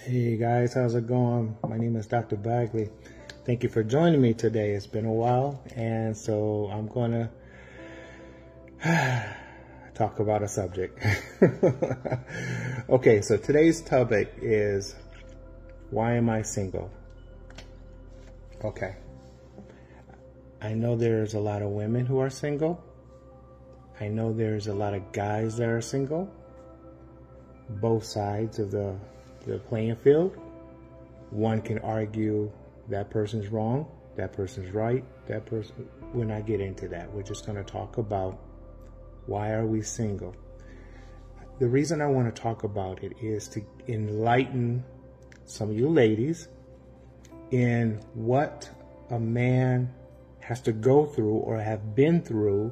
Hey guys, how's it going? My name is Dr. Bagley. Thank you for joining me today. It's been a while, and so I'm going to talk about a subject. Okay, so today's topic is, why am I single? Okay. I know there's a lot of women who are single. I know there's a lot of guys that are single. Both sides of the playing field. One can argue that person's wrong, that person's right, that person. We're not getting into that. We're just going to talk about why are we single. The reason I want to talk about it is to enlighten some of you ladies in what a man has to go through or have been through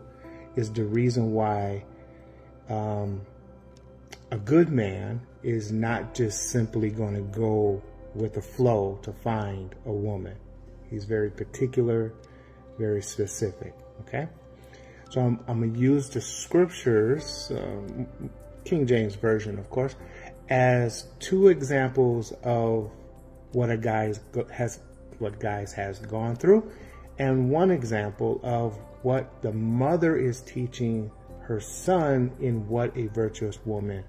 is the reason why a good man is not just simply going to go with the flow to find a woman. He's very particular, very specific, okay? So I'm going to use the scriptures, King James Version, of course, as two examples of what a guy has gone through, and one example of what the mother is teaching her son in what a virtuous woman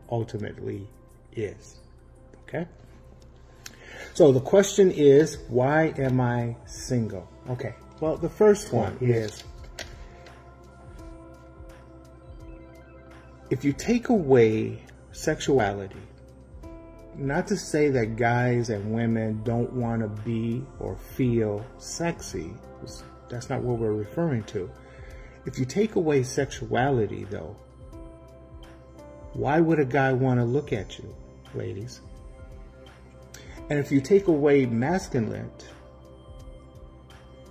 ultimately is. Okay? So the question is, why am I single? Okay. Well, the first one is, if you take away sexuality, not to say that guys and women don't want to be or feel sexy. That's not what we're referring to. If you take away sexuality, though, why would a guy want to look at you, ladies? And if you take away masculine,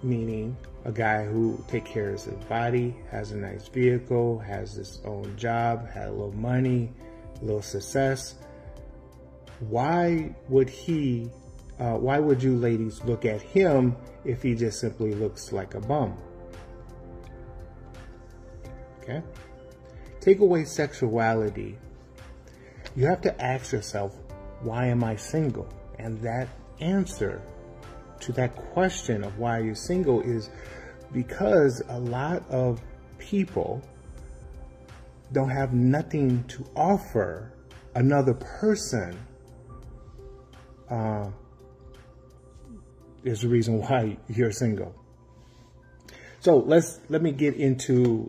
meaning a guy who takes care of his body, has a nice vehicle, has his own job, has a little money, a little success, why would you ladies look at him if he just simply looks like a bum? Okay? Take away sexuality. You have to ask yourself, why am I single? And that answer to that question of why you're single is because a lot of people don't have nothing to offer another person. Is the reason why you're single. So let me get into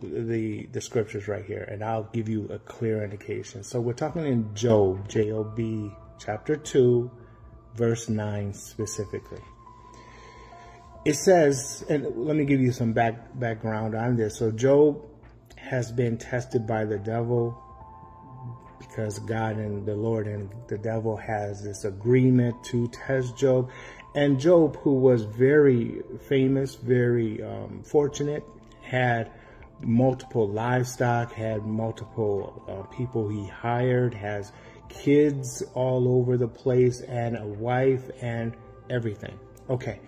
the scriptures right here, and I'll give you a clear indication. So we're talking in Job, Job, chapter 2, verse 9 specifically. It says, and let me give you some background on this. So Job has been tested by the devil because God and the Lord and the devil has this agreement to test Job. And Job, who was very famous, very fortunate, had multiple livestock, had multiple people he hired, has kids all over the place, and a wife and everything. Okay.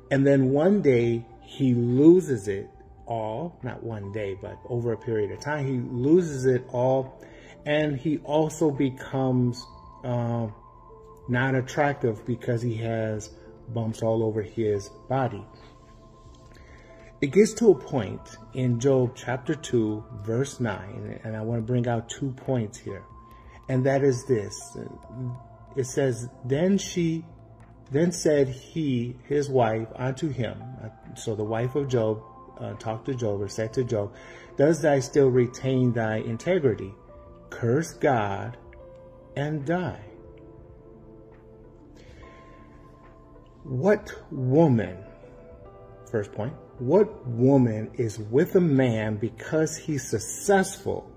And then one day he loses it all, not one day, but over a period of time, he loses it all. And he also becomes not attractive because he has bumps all over his body. It gets to a point in Job chapter 2, verse 9, and I want to bring out 2 points here. And that is this. It says, Then said he, his wife, unto him. So the wife of Job talked to Job, or said to Job, Does thou still retain thy integrity? Curse God and die. What woman, first point, what woman is with a man because he's successful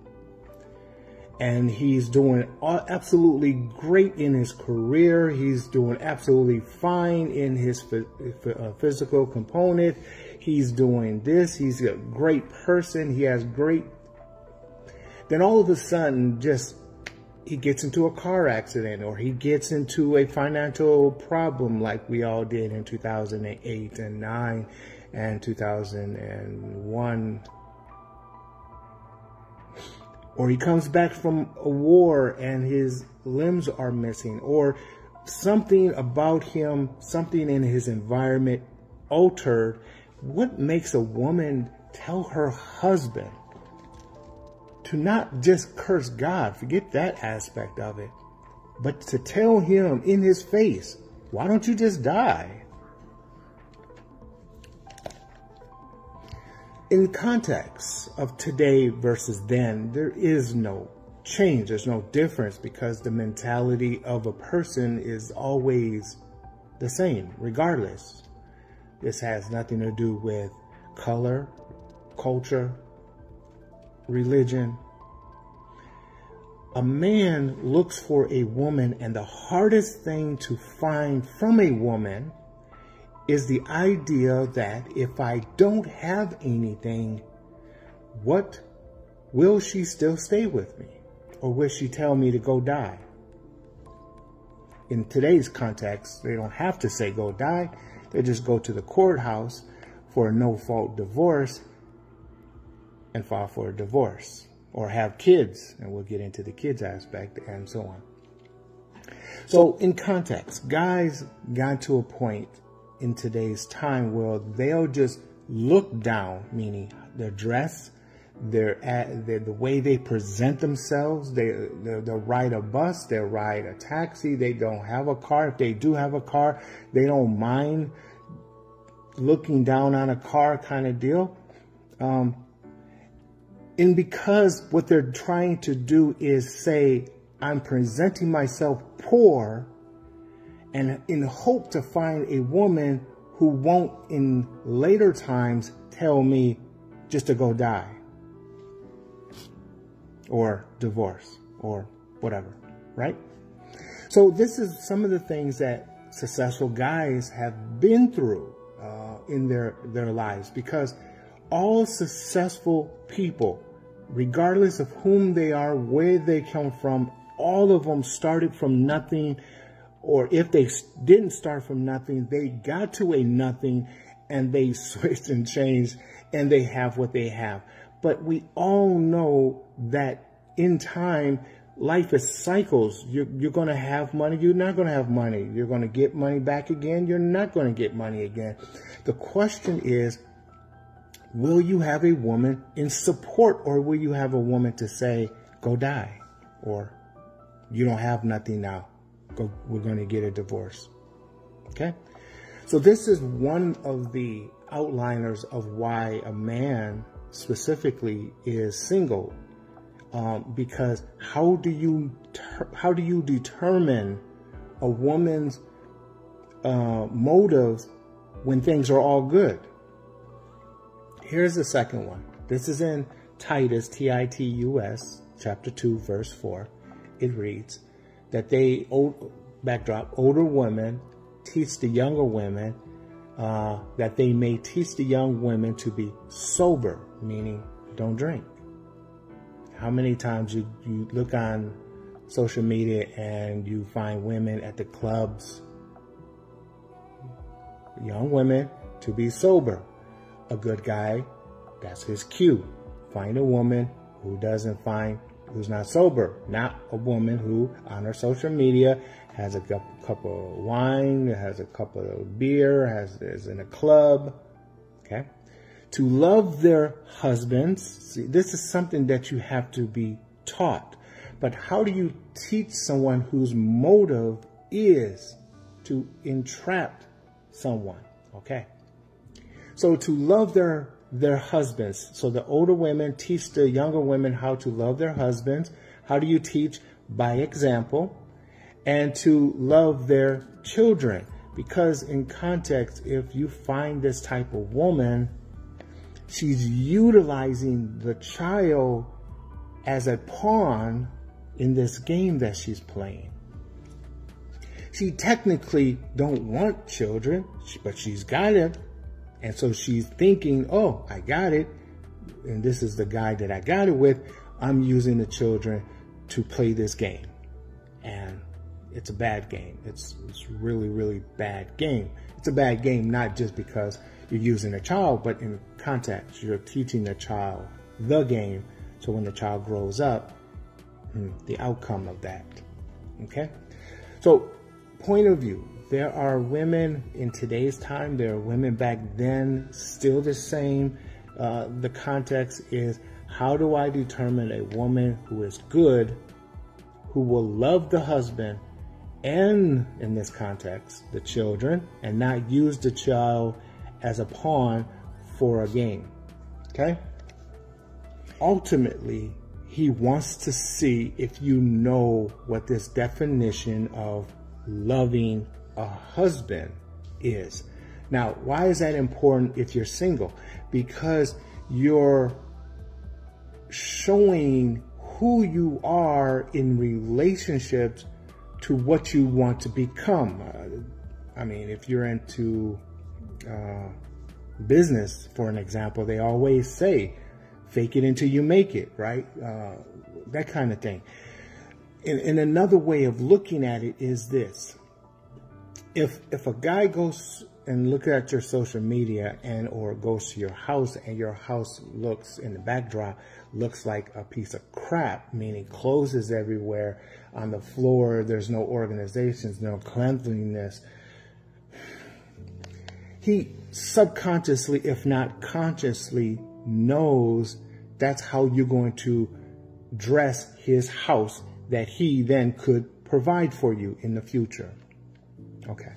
and he's doing absolutely great in his career, he's doing absolutely fine in his physical component, he's doing this, he's a great person, he has great, then all of a sudden he gets into a car accident, or he gets into a financial problem like we all did in 2008 and 9 and 2001. Or he comes back from a war and his limbs are missing, or something about him, something in his environment altered. What makes a woman tell her husband to not just curse God, forget that aspect of it, but to tell him in his face, why don't you just die? In context of today versus then, there is no change. There's no difference, because the mentality of a person is always the same, regardless. This has nothing to do with color, culture, religion. A man looks for a woman, and the hardest thing to find from a woman is the idea that if I don't have anything, what will she still stay with me? Or will she tell me to go die? In today's context, they don't have to say go die. They just go to the courthouse for a no-fault divorce and file for a divorce, or have kids, and we'll get into the kids aspect and so on. So in context, guys got to a point in today's time where they'll just look down, meaning their dress, the way they present themselves. They'll ride a bus, they'll ride a taxi. They don't have a car. If they do have a car, they don't mind looking down on a car, kind of deal. And because what they're trying to do is say, I'm presenting myself poor, and in hope to find a woman who won't in later times tell me just to go die or divorce or whatever, right? So this is some of the things that successful guys have been through in their lives, because all successful people, regardless of whom they are, where they come from, all of them started from nothing. Or if they didn't start from nothing, they got to a nothing and they switched and changed and they have what they have. But we all know that in time, life is cycles. You're going to have money. You're not going to have money. You're going to get money back again. You're not going to get money again. The question is, will you have a woman in support, or will you have a woman to say, go die, or you don't have nothing now? We're going to get a divorce. Okay. So this is one of the outliners of why a man specifically is single. Because how do you determine a woman's motives when things are all good? Here's the second one. This is in Titus, Titus, chapter 2, verse 4. It reads that older women teach the younger women, that they may teach the young women to be sober, meaning don't drink. How many times you look on social media and you find women at the clubs, young women, to be sober. A good guy, that's his cue. Find a woman who's not sober, not a woman who on her social media has a cup of wine, has a cup of beer, is in a club. Okay. To love their husbands. See, this is something that you have to be taught. But how do you teach someone whose motive is to entrap someone? Okay. So to love their husbands. So the older women teach the younger women how to love their husbands. How do you teach? By example. And to love their children. Because in context, if you find this type of woman, she's utilizing the child as a pawn in this game that she's playing. She technically don't want children, but she's got it. And so she's thinking, oh, I got it. And this is the guy that I got it with. I'm using the children to play this game. And it's a bad game. It's really, really bad game. It's a bad game, not just because you're using a child, but in context, you're teaching the child the game. So when the child grows up, the outcome of that. Okay. So point of view. There are women in today's time, there are women back then, still the same. The context is, how do I determine a woman who is good, who will love the husband, and in this context, the children, and not use the child as a pawn for a game, okay? Ultimately, he wants to see if you know what this definition of loving a husband is. Now, why is that important if you're single? Because you're showing who you are in relationships to what you want to become. I mean, if you're into business, for an example, they always say, fake it until you make it, right? That kind of thing. And another way of looking at it is this. If a guy goes and looks at your social media and or goes to your house and your house looks in the backdrop looks like a piece of crap, meaning clothes is everywhere on the floor, there's no organizations, no cleanliness, he subconsciously, if not consciously, knows that's how you're going to dress his house that he then could provide for you in the future. Okay.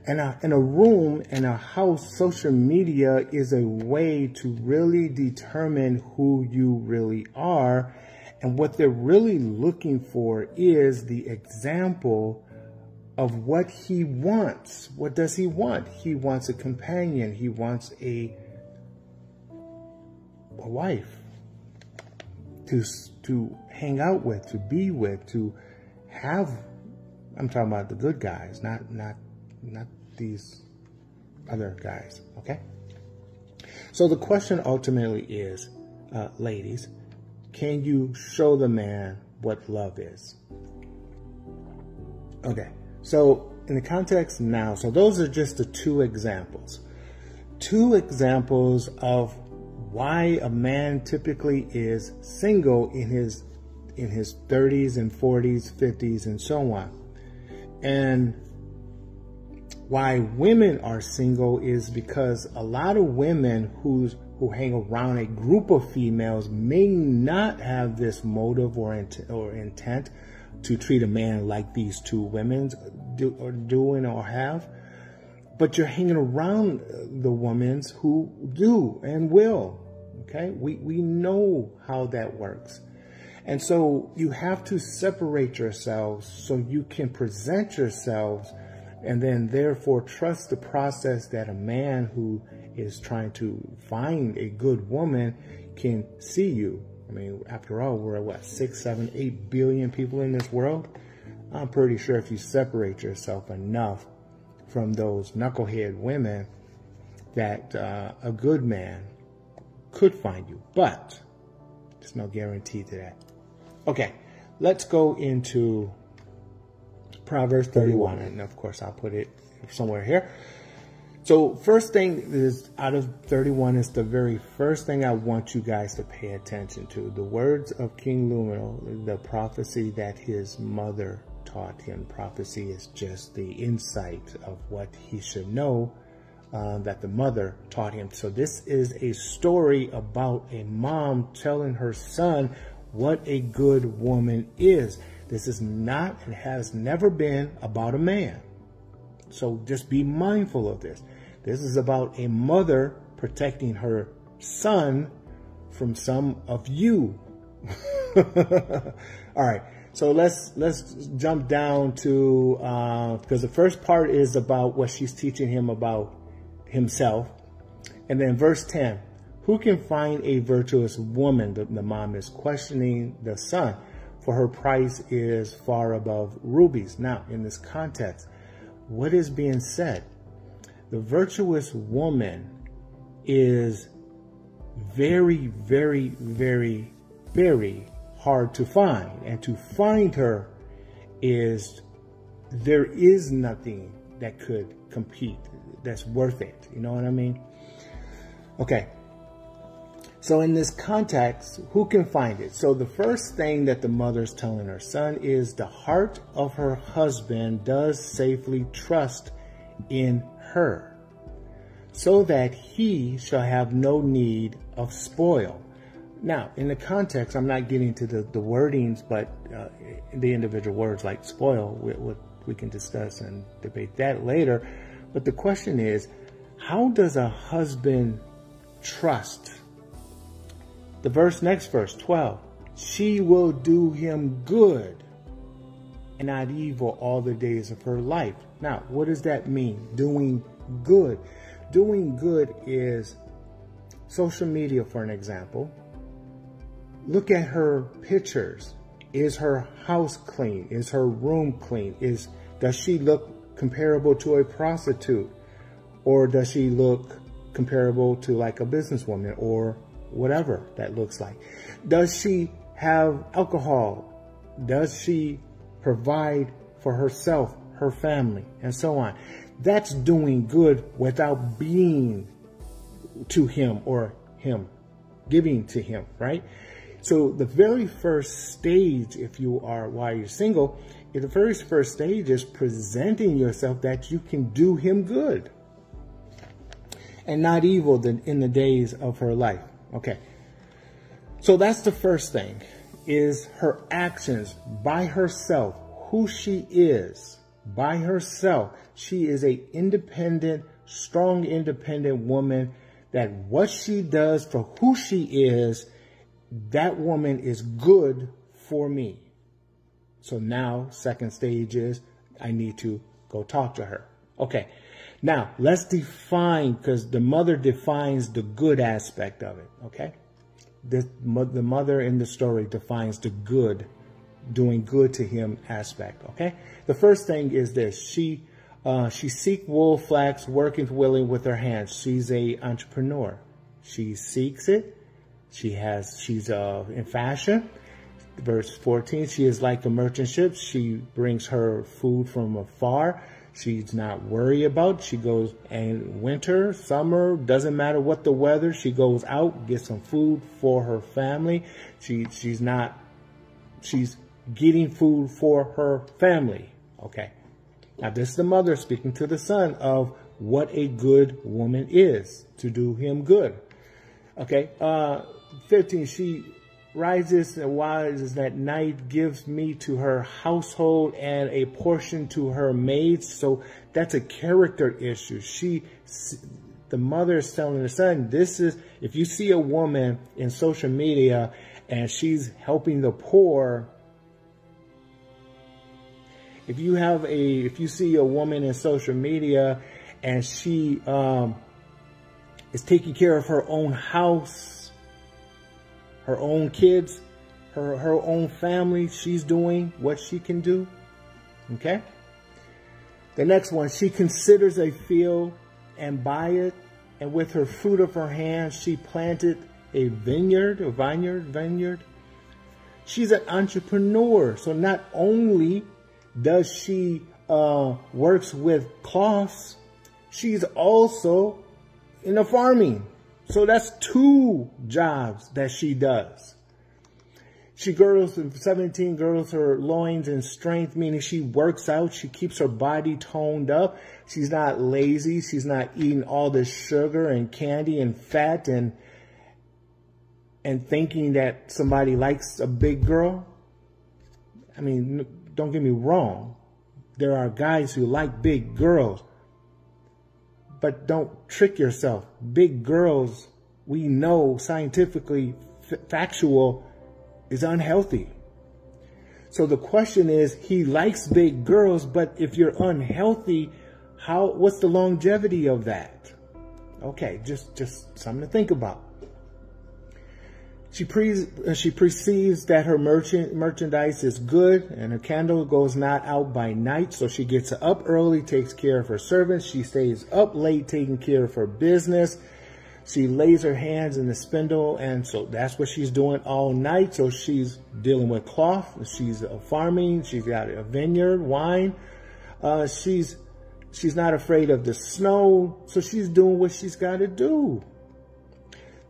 And in a room, in a house, social media is a way to really determine who you really are. And what they're really looking for is the example of what he wants. What does he want? He wants a companion. He wants a wife to hang out with, to be with, to have. I'm talking about the good guys, not these other guys, okay? So the question ultimately is, ladies, can you show the man what love is? Okay, so in the context now, so those are just the two examples. Two examples of why a man typically is single in his 30s and 40s, 50s, and so on. And why women are single is because a lot of women who hang around a group of females may not have this motive or intent to treat a man like these two women are doing or have, but you're hanging around the women who do and will. Okay, we know how that works. And so you have to separate yourselves so you can present yourselves and then therefore trust the process that a man who is trying to find a good woman can see you. I mean, after all, we're at what, 6, 7, 8 billion people in this world? I'm pretty sure if you separate yourself enough from those knucklehead women that a good man could find you. But there's no guarantee to that. Okay, let's go into Proverbs 31, and of course I'll put it somewhere here. So first thing is, out of 31 is the very first thing I want you guys to pay attention to. The words of King Lemuel, the prophecy that his mother taught him. Prophecy is just the insight of what he should know that the mother taught him. So this is a story about a mom telling her son what a good woman is. This is not and has never been about a man. So just be mindful of this. This is about a mother protecting her son from some of you. All right. So let's jump down to, because the first part is about what she's teaching him about himself. And then verse 10, who can find a virtuous woman? The mom is questioning the son, for her price is far above rubies. Now, in this context, what is being said? The virtuous woman is very, very, very, very hard to find. And to find her there is nothing that could compete that's worth it. You know what I mean? Okay. So in this context, who can find it? So the first thing that the mother's telling her son is the heart of her husband does safely trust in her, so that he shall have no need of spoil. Now, in the context, I'm not getting to the wordings, but the individual words like spoil, we can discuss and debate that later. But the question is, how does a husband trust? The next verse, 12, she will do him good and not evil all the days of her life. Now, what does that mean? Doing good. Doing good is social media, for an example. Look at her pictures. Is her house clean? Is her room clean? Does she look comparable to a prostitute? Or does she look comparable to like a businesswoman or whatever that looks like? Does she have alcohol? Does she provide for herself, her family, and so on? That's doing good without being to him or him giving to him, right? So the very first stage, while you're single, the very first stage is presenting yourself that you can do him good and not evil in the days of her life. Okay. So that's the first thing, is her actions by herself, who she is by herself. She is a independent, strong, independent woman, that what she does for who she is, that woman is good for me. So now, second stage is I need to go talk to her. Okay. Now, let's define, because the mother defines the good aspect of it, okay? The mother in the story defines the good, doing good to him aspect, okay? The first thing is this. She seeks wool, flax, working willing with her hands. She's a entrepreneur. She seeks it. She's in fashion. Verse 14, she is like a merchant ship. She brings her food from afar. She's not worried about. She goes, and winter, summer, doesn't matter what the weather. She goes out, gets some food for her family. She's getting food for her family. Okay. Now this is the mother speaking to the son of what a good woman is, to do him good. Okay. 15, she rises and rises at night, gives meat to her household and a portion to her maids. So that's a character issue. The mother is telling the son, this is, if you see a woman in social media and she's helping the poor, if you see a woman in social media and she is taking care of her own house, her own kids, her own family, she's doing what she can do. Okay? The next one, she considers a field and buy it, and with her fruit of her hands, she planted a vineyard. She's an entrepreneur. So not only does she works with cloths, she's also in the farming. So that's 2 jobs that she does. She girdles, 17, girdles her loins in strength, meaning she works out. She keeps her body toned up. She's not lazy. She's not eating all this sugar and candy and fat and thinking that somebody likes a big girl. I mean, don't get me wrong. There are guys who like big girls. But don't trick yourself. Big girls, we know scientifically factual, is unhealthy. So the question is, he likes big girls, but if you're unhealthy, what's the longevity of that? Okay, just something to think about. She perceives that her merchandise is good, and her candle goes not out by night. So she gets up early, takes care of her servants. She stays up late, taking care of her business. She lays her hands in the spindle, and so that's what she's doing all night. So she's dealing with cloth. She's farming. She's got a vineyard, wine. She's not afraid of the snow. So she's doing what she's got to do.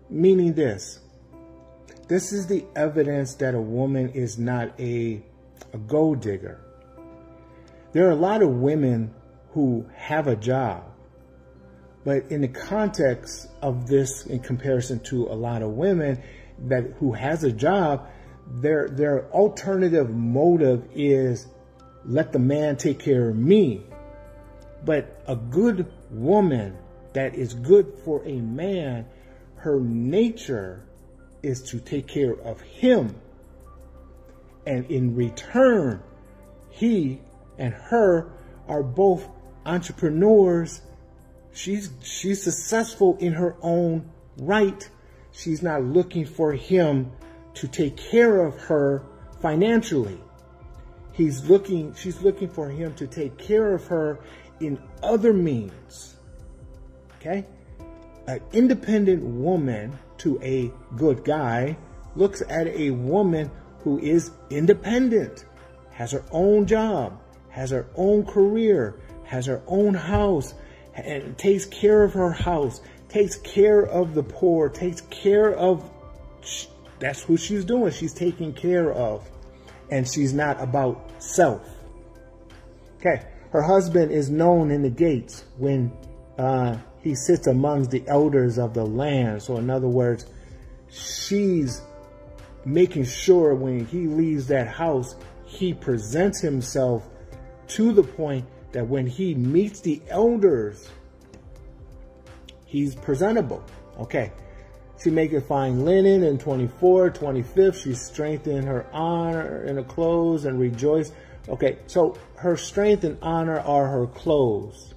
Meaning this. This is the evidence that a woman is not a gold digger. There are a lot of women who have a job, but in the context of this, in comparison to a lot of women who has a job, their alternative motive is, let the man take care of me. But a good woman that is good for a man, her nature is to take care of him. And in return, he and her are both entrepreneurs. She's successful in her own right. She's not looking for him to take care of her financially. She's looking for him to take care of her in other means. Okay? An independent woman to a good guy looks at a woman who is independent, has her own job, has her own career, has her own house, and takes care of her house, takes care of the poor, takes care of, that's who she's doing. She's taking care of, and she's not about self. Okay. Her husband is known in the gates when he sits amongst the elders of the land. So in other words, she's making sure when he leaves that house, he presents himself to the point that when he meets the elders, he's presentable. Okay. She makes fine linen in 24, 25th. She strengthened her honor in her clothes and rejoiced. Okay. So her strength and honor are her clothes.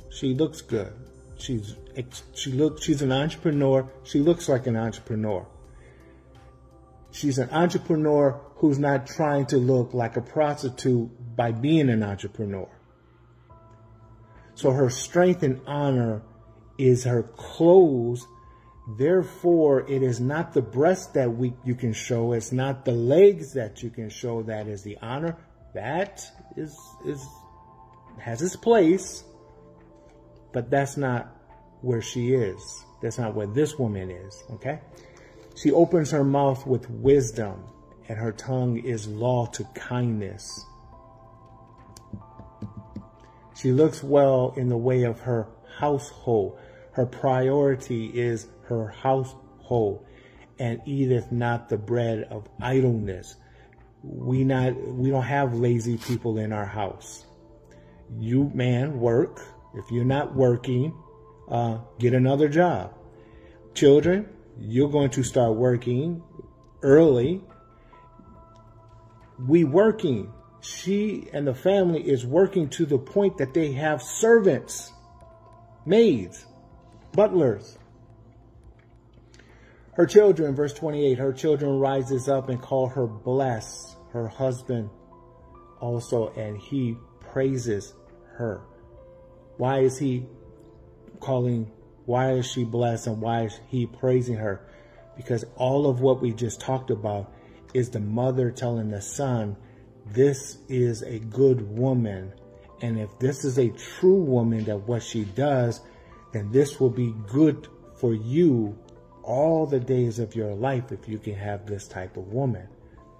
She looks good. She's an entrepreneur. She looks like an entrepreneur. She's an entrepreneur who's not trying to look like a prostitute by being an entrepreneur. So her strength and honor is her clothes. Therefore, it is not the breast that you can show. It's not the legs that you can show. That is the honor. That has its place, but that's not where she is. That's not where this woman is. Okay. She opens her mouth with wisdom, and her tongue is law to kindness. She looks well in the way of her household. Her priority is her household, and eateth not the bread of idleness. We don't have lazy people in our house. You, man, work. If you're not working, get another job. Children, you're going to start working early. We working. She and the family is working to the point that they have servants, maids, butlers. Her children, verse 28, her children rises up and call her blessed, her husband also, and he praises her. Why is she blessed and why is he praising her? Because all of what we just talked about is the mother telling the son, this is a good woman. And if this is a true woman, that what she does, then this will be good for you all the days of your life if you can have this type of woman.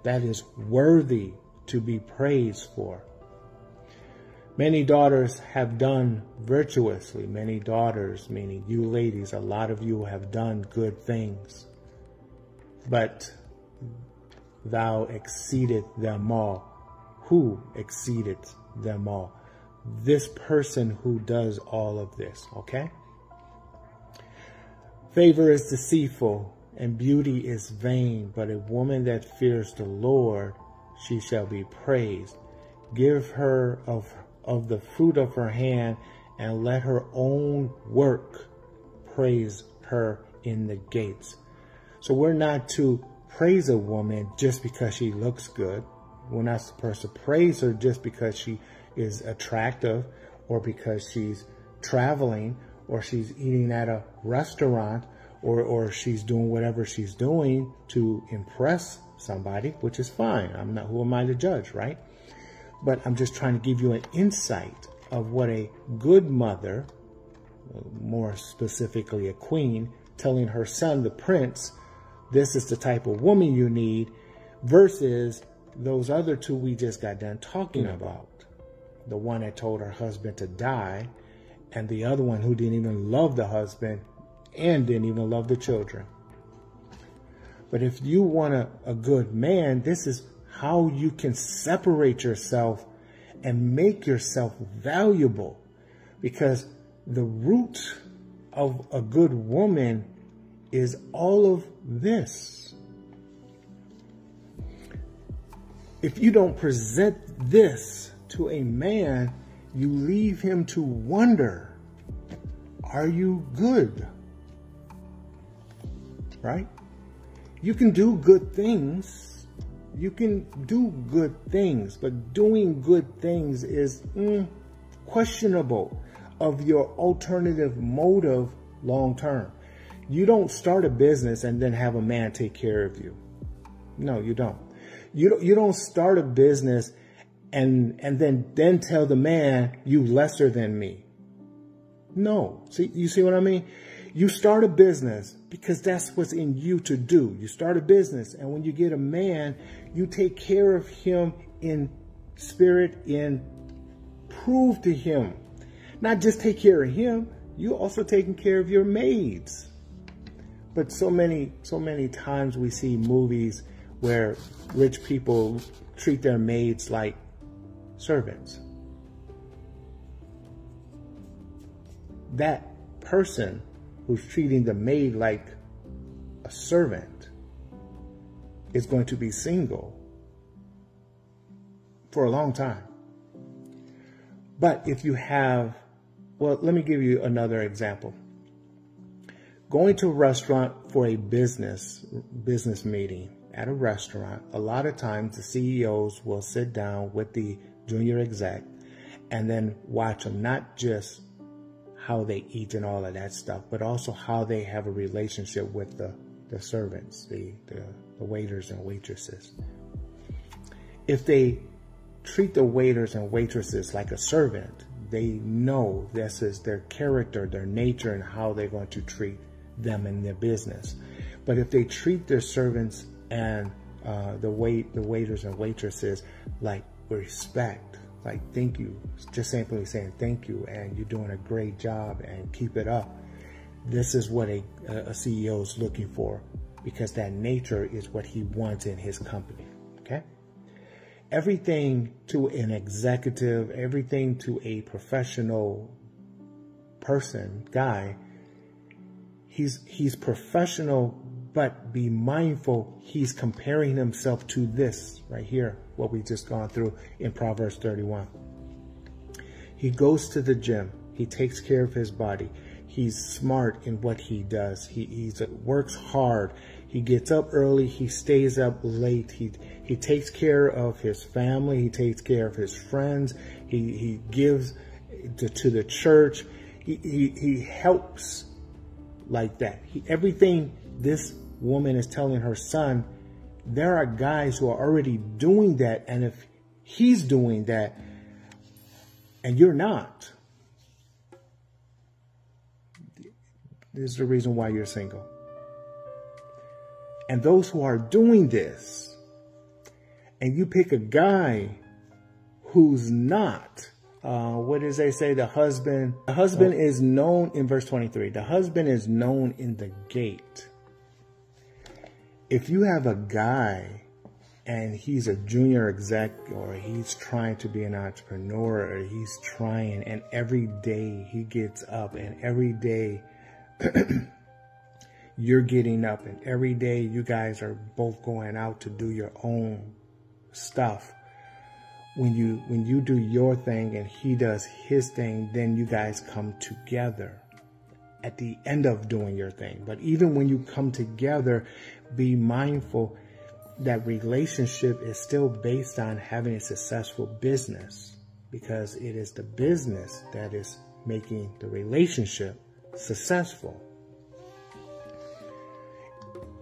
That is worthy to be praised for. Many daughters have done virtuously. Many daughters, meaning you ladies, a lot of you have done good things. But thou exceeded them all. Who exceeded them all? This person who does all of this, okay? Favor is deceitful and beauty is vain, but a woman that fears the Lord, she shall be praised. Give her of the fruit of her hand, and let her own work praise her in the gates. So we're not to praise a woman just because she looks good. We're not supposed to praise her just because she is attractive, or because she's traveling, or she's eating at a restaurant, or she's doing whatever she's doing to impress somebody, which is fine. Who am I to judge, right? But I'm just trying to give you an insight of what a good mother, more specifically a queen, telling her son, the prince, this is the type of woman you need, versus those other two we just got done talking about. The one that told her husband to die, and the other one who didn't even love the husband and didn't even love the children. But if you want a good man, this is how you can separate yourself and make yourself valuable. Because the root of a good woman is all of this. If you don't present this to a man, you leave him to wonder, are you good? Right? You can do good things. You can do good things, but doing good things is questionable of your alternative motive long term. You don't start a business and then have a man take care of you. No, you don't. You don't start a business and then tell the man, you lesser than me. No. See, you see what I mean? You start a business because that's what's in you to do. You start a business, and when you get a man, you take care of him in spirit, prove to him. Not just take care of him, you also taking care of your maids. But so many times we see movies where rich people treat their maids like servants. That person who's treating the maid like a servant is going to be single for a long time. But if you have, well, let me give you another example. Going to a restaurant for a business meeting at a restaurant, a lot of times the CEOs will sit down with the junior exec and then watch them, not just how they eat and all of that stuff, but also how they have a relationship with the servants, the waiters and waitresses. If they treat the waiters and waitresses like a servant, they know this is their character, their nature, and how they're going to treat them in their business. But if they treat their servants and the waiters and waitresses like respect, like thank you, just simply saying thank you and you're doing a great job and keep it up, this is what a CEO is looking for, because that nature is what he wants in his company. Okay? Everything to an executive, everything to a professional person, guy, he's professional, but be mindful he's comparing himself to this right here, what we just gone through in Proverbs 31. He goes to the gym. He takes care of his body. He's smart in what he does. He works hard. He gets up early. He stays up late. He takes care of his family. He takes care of his friends. He gives to the church. He helps like that. Everything this woman is telling her son, there are guys who are already doing that. And if he's doing that and you're not, this is the reason why you're single. And those who are doing this, and you pick a guy who's not, what does they say? The husband is known in verse 23. The husband is known in the gate. If you have a guy and he's a junior exec, or he's trying to be an entrepreneur, or he's trying, and every day he gets up, and every day you're getting up, and every day you guys are both going out to do your own stuff. When you do your thing and he does his thing, then you guys come together at the end of doing your thing. But even when you come together, be mindful that relationship is still based on having a successful business, because it is the business that is making the relationship successful.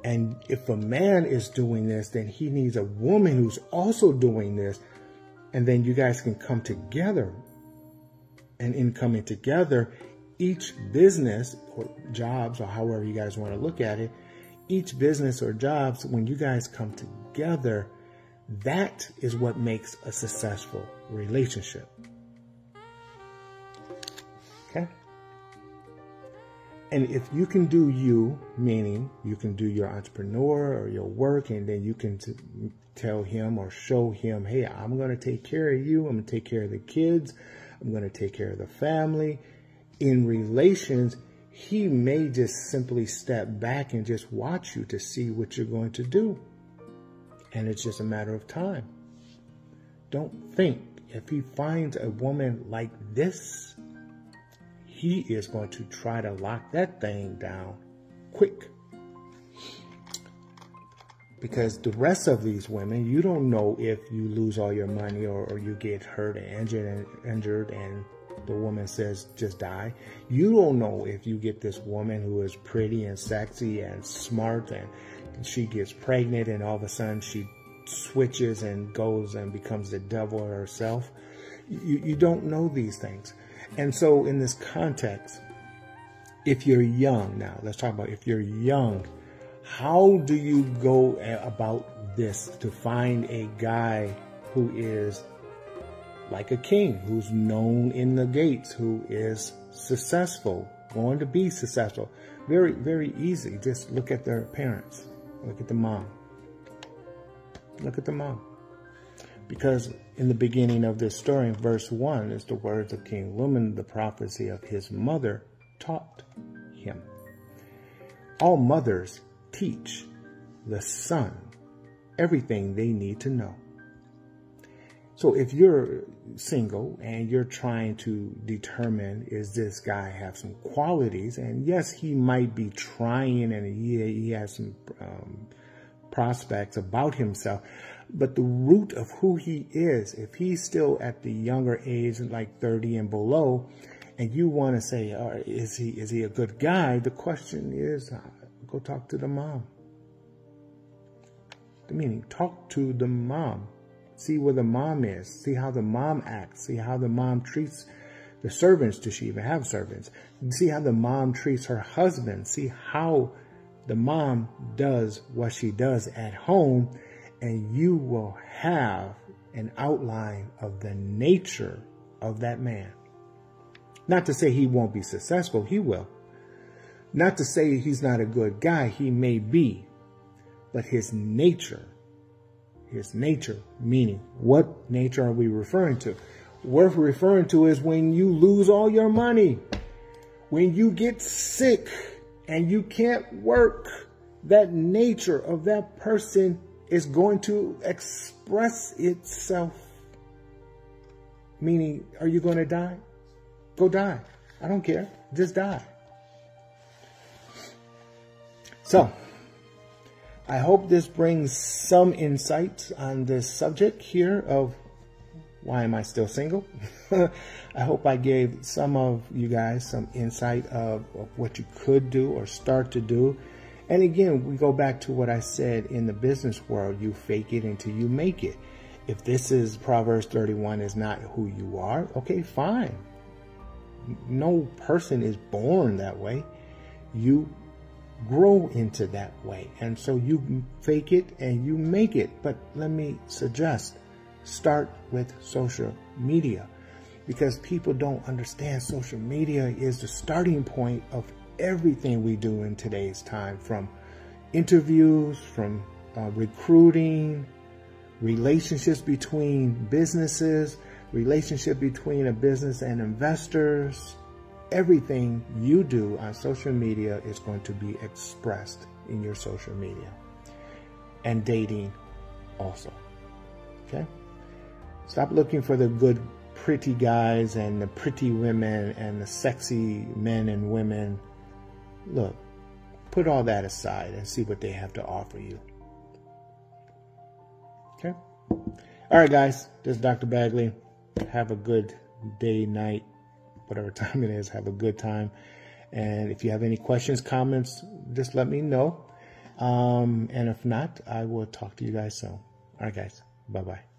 And if a man is doing this, then he needs a woman who's also doing this. And then you guys can come together. And in coming together, each business or jobs, or however you guys want to look at it, each business or jobs, when you guys come together, that is what makes a successful relationship. Okay? And if you can do you, meaning you can do your entrepreneur or your work, and then you can tell him or show him, hey, I'm going to take care of you. I'm going to take care of the kids. I'm going to take care of the family. In relations, he may just simply step back and just watch you to see what you're going to do. And it's just a matter of time. Don't think if he finds a woman like this, he is going to try to lock that thing down quick. Because the rest of these women, you don't know if you lose all your money or you get hurt and injured and the woman says, just die. You don't know if you get this woman who is pretty and sexy and smart and she gets pregnant and all of a sudden she switches and goes and becomes the devil herself. You don't know these things. And so in this context, if you're young now, let's talk about if you're young, how do you go about this to find a guy who is like a king, who's known in the gates, who is successful, going to be successful? Very, very easy. Just look at their parents. Look at the mom. Look at the mom. Because in the beginning of this story, in verse 1, is the words of King Lumen, the prophecy of his mother taught him. All mothers teach the son everything they need to know. So if you're single and you're trying to determine, is this guy have some qualities? And yes, he might be trying and he has some prospects about himself. But the root of who he is, if he's still at the younger age, like 30 and below, and you want to say, is he a good guy? The question is, go talk to the mom. The meaning, talk to the mom. See where the mom is. See how the mom acts. See how the mom treats the servants. Does she even have servants? See how the mom treats her husband. See how the mom does what she does at home. And you will have an outline of the nature of that man. Not to say he won't be successful. He will. Not to say he's not a good guy. He may be. But his nature, meaning what nature are we referring to? What we're referring to is when you lose all your money, when you get sick and you can't work, that nature of that person is going to express itself. Meaning, are you going to die? Go die. I don't care. Just die. So, I hope this brings some insight on this subject here of why am I still single? I hope I gave some of you guys some insight of what you could do or start to do. And again, we go back to what I said in the business world, you fake it until you make it. If this is Proverbs 31 is not who you are, okay, fine. No person is born that way. You grow into that way. And so you fake it and you make it. But let me suggest, start with social media, because people don't understand social media is the starting point of everything we do in today's time, from interviews, from recruiting, relationships between businesses, relationship between a business and investors. Everything you do on social media is going to be expressed in your social media. And dating also. Okay? Stop looking for the good, pretty guys and the pretty women and the sexy men and women. Look, put all that aside and see what they have to offer you. Okay? All right, guys. This is Dr. Bagley. Have a good day, night, whatever time it is. Have a good time. And if you have any questions, comments, just let me know. And if not, I will talk to you guys soon. All right, guys. Bye-bye.